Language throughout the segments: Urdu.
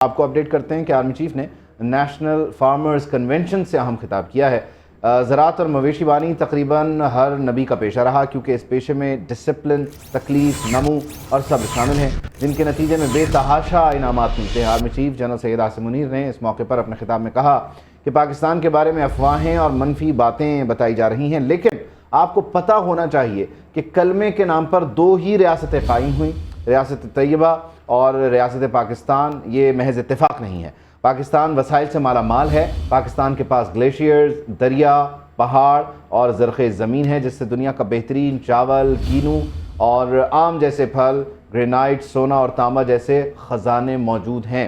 آپ کو اپڈیٹ کرتے ہیں کہ آرمی چیف نے نیشنل فارمرز کنونشن سے اہم خطاب کیا ہے۔ زراعت اور مویشی بانی تقریباً ہر نبی کا پیشہ رہا، کیونکہ اس پیشے میں ڈسپلن، تکلیف، نمو اور صبر شامل ہیں، جن کے نتیجے میں بے تحاشا انعامات ملتے ہیں۔ Army chief general Syed Asim Munir نے اس موقع پر اپنے خطاب میں کہا کہ پاکستان کے بارے میں افواہیں اور منفی باتیں بتائی جا رہی ہیں، لیکن آپ کو پتہ ہونا چاہیے کہ کلمے کے نام پر دو ہی ریاستیں قائم ہوئیں، ریاست طیبہ اور ریاست پاکستان۔ یہ محض اتفاق نہیں ہے۔ پاکستان وسائل سے مالا مال ہے۔ پاکستان کے پاس گلیشیئرز، دریا، پہاڑ اور زرخیز زمین ہے، جس سے دنیا کا بہترین چاول، کینو اور آم جیسے پھل، گرینائٹ، سونا اور تانبا جیسے خزانے موجود ہیں۔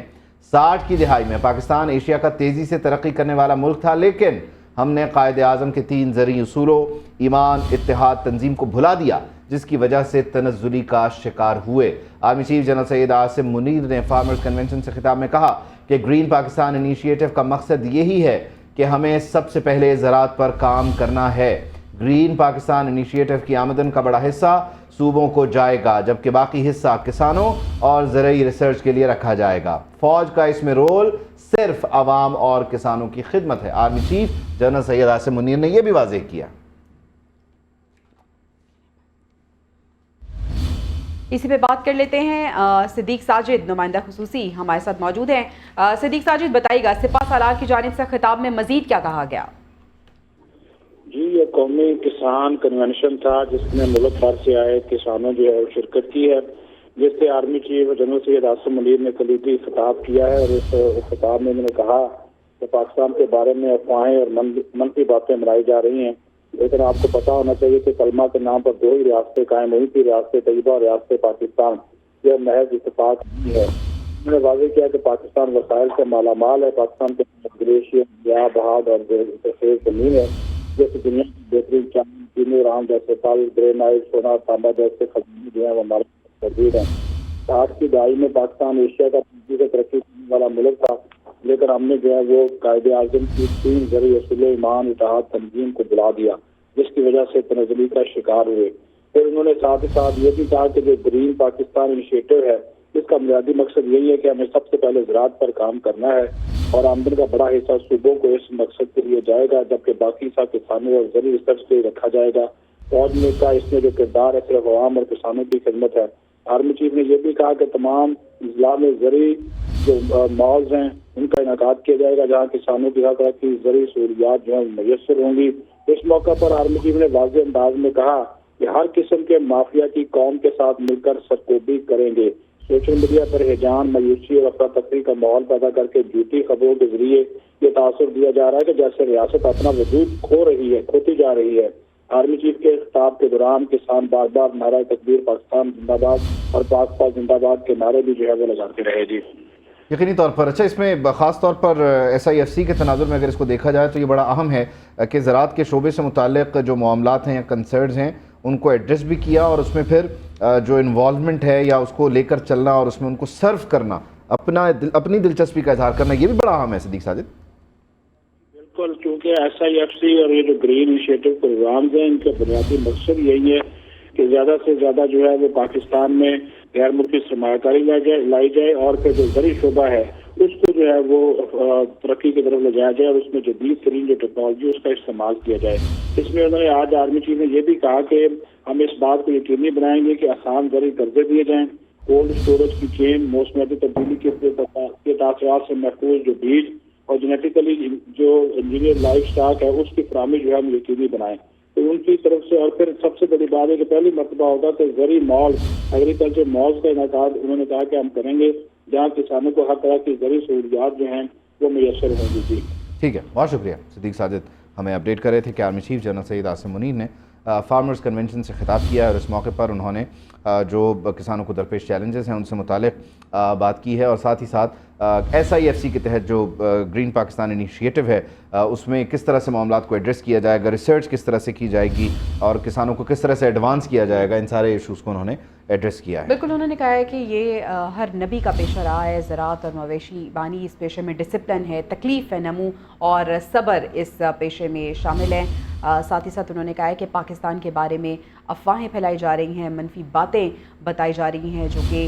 60 کی دہائی میں پاکستان ایشیا کا تیزی سے ترقی کرنے والا ملک تھا، لیکن ہم نے قائد اعظم کے 3 زرعی اصولوں ایمان، اتحاد، تنظیم کو بھلا دیا، جس کی وجہ سے تنزلی کا شکار ہوئے۔ Army chief general Syed Asim Munir نے فارمرز کنونشن سے خطاب میں کہا کہ گرین پاکستان انیشیٹو کا مقصد یہی ہے کہ ہمیں سب سے پہلے زراعت پر کام کرنا ہے۔ گرین پاکستان انیشیٹو کی آمدن کا بڑا حصہ صوبوں کو جائے گا، جبکہ باقی حصہ کسانوں اور زرعی ریسرچ کے لیے رکھا جائے گا۔ فوج کا اس میں رول صرف عوام اور کسانوں کی خدمت ہے۔ Army chief general Syed Asim Munir نے یہ بھی واضح کیا۔ اسی پہ بات کر لیتے ہیں، صدیق ساجد نمائندہ خصوصی ہمارے ساتھ موجود ہیں۔ صدیق ساجد بتائیے گا، سپاہ سالار کی جانب سے خطاب میں مزید کیا کہا گیا؟ جی، یہ قومی کسان کنونشن تھا جس میں ملک بھر سے آئے کسانوں جو ہے شرکت کی ہے، جس سے army chief general Syed Asim Munir نے کلیدی خطاب کیا ہے، اور اس خطاب میں انہوں نے کہا کہ پاکستان کے بارے میں افواہیں اور منفی باتیں بنائی جا رہی ہیں، لیکن آپ کو پتا ہونا چاہیے کہ کلمہ کے نام پر 2 ہی ریاستیں قائم ہوئی تھی، ریاست طیبہ اور ریاست پاکستان۔ یہ محض اتفاق نہیں ہے۔ انہوں نے واضح کیا کہ پاکستان وسائل سے مالا مال ہے۔ پاکستان کے گلیشیئر، دریا، بہاڑ اور زرخیز زمین ہے، جیسے دنیا کی بہترین چاول، کینو، آم جیسے پھل، گرینائٹ، سونا، تانبا جیسے خزانے جو ہیں وہ ہمارے موجود ہیں۔ 60 کی دہائی میں پاکستان ایشیا کا تیزی سے ترقی کرنے والا ملک تھا، لیکن ہم نے جو ہے وہ قائد اعظم کی 3 زرعی اصول ایمان، اتحاد، تنظیم کو بھلا دیا، جس کی وجہ سے تنزلی کا شکار ہوئے۔ پھر انہوں نے ساتھ ہی ساتھ یہ بھی کہا کہ جو گرین پاکستان انیشیٹو ہے، اس کا بنیادی مقصد یہی ہے کہ ہمیں سب سے پہلے زراعت پر کام کرنا ہے، اور آمدن کا بڑا حصہ صوبوں کو اس مقصد کے لیے جائے گا، جبکہ باقی حصہ کسانوں اور زرعی ریسرچ کے لیے رکھا جائے گا۔ فوج میں کا اس میں جو کردار ہے صرف عوام اور کسانوں کی خدمت ہے۔ آرمی چیف نے یہ بھی کہا کہ تمام اضلاع میں زرعی جو مالز ہیں ان کا انعقاد کیا جائے گا، جہاں کسانوں کی ہر طرح کی زرعی سہولیات جو ہیں میسر ہوں گی۔ اس موقع پر آرمی چیف نے واضح انداز میں کہا کہ ہر قسم کے مافیا کی قوم کے ساتھ مل کر سرکوبی کریں گے۔ سوشل میڈیا پر ہیجان، مایوسی اور افراتفری کا ماحول پیدا کر کے جھوٹی خبروں کے ذریعے یہ تاثر دیا جا رہا ہے کہ جیسے ریاست اپنا وجود کھوتی جا رہی ہے۔ آرمی چیف کے خطاب کے دوران کسان بار بار نعرہ تکبیر پاکستان زندہ باد اور پاک پاک زندہ باد کے نعرے بھی جو ہے وہ لگاتے رہے۔ جی یقینی طور پر اچھا، اس میں خاص طور پر SIFC کے تناظر میں اگر اس کو دیکھا جائے تو یہ بڑا اہم ہے کہ زراعت کے شعبے سے متعلق جو معاملات ہیں یا کنسرنز ہیں ان کو ایڈریس بھی کیا، اور اس میں پھر جو انوالومنٹ ہے یا اس کو لے کر چلنا اور اس میں ان کو سرو کرنا، اپنی دلچسپی کا اظہار کرنا، یہ بھی بڑا اہم ہے۔ صدیق ساجد بالکل، چونکہ SIFC اور یہ جو گرین انیشیٹو پروگرامز ہیں ان کا بنیادی مقصد یہی ہے کہ زیادہ سے زیادہ جو ہے وہ پاکستان میں غیر ملکی سرمایہ کاری لائی جائے، اور پھر جو زرعی شعبہ ہے اس کو جو ہے وہ ترقی کی طرف لے جایا جائے، اور اس میں جدید ترین جو ٹیکنالوجی اس کا استعمال کیا جائے۔ اس میں انہوں نے آج آرمی چیف نے یہ بھی کہا کہ ہم اس بات کو یقینی بنائیں گے کہ آسان زرعی قرضے دیے جائیں، کولڈ اسٹوریج کی چین، موسمیاتی تبدیلی کے تاثرات سے محفوظ جو بیج اور جینیٹیکلی جو انجینئر لائف سٹاک ہے اس کی فراہمی جو ہے ہم یقینی بنائیں۔ تو ان کی طرف سے، اور پھر سب سے بڑی بات ہے کہ پہلی مرتبہ ہوگا کہ زرعی مال، ایگریکلچر مالز کا انعقاد انہوں نے کہا کہ ہم کریں گے، جہاں کسانوں کو ہر طرح کی زرعی سہولیات جو ہیں وہ میسر ہوں گی۔ جی ٹھیک ہے، بہت شکریہ صدیق ساجد، ہمیں اپڈیٹ کر رہے تھے کہ army chief general Syed Asim Munir نے فارمرز کنونشن سے خطاب کیا ہے، اور اس موقع پر انہوں نے جو کسانوں کو درپیش چیلنجز ہیں ان سے متعلق بات کی ہے، اور ساتھ ہی ساتھ SIFC کے تحت جو گرین پاکستان انیشیٹو ہے اس میں کس طرح سے معاملات کو ایڈریس کیا جائے گا، ریسرچ کس طرح سے کی جائے گی، اور کسانوں کو کس طرح سے ایڈوانس کیا جائے گا، ان سارے ایشوز کو انہوں نے ایڈریس کیا ہے۔ بالکل، انہوں نے کہا ہے کہ یہ ہر نبی کا پیشہ رہا ہے، زراعت اور مویشی بانی اس پیشے میں ڈسپلن ہے، تکلیف ہے، نمو اور صبر اس پیشے میں شامل ہیں۔ ساتھ ہی ساتھ انہوں نے کہا ہے کہ پاکستان کے بارے میں افواہیں پھیلائی جا رہی ہیں، منفی باتیں بتائی جا رہی ہیں جو کہ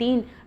3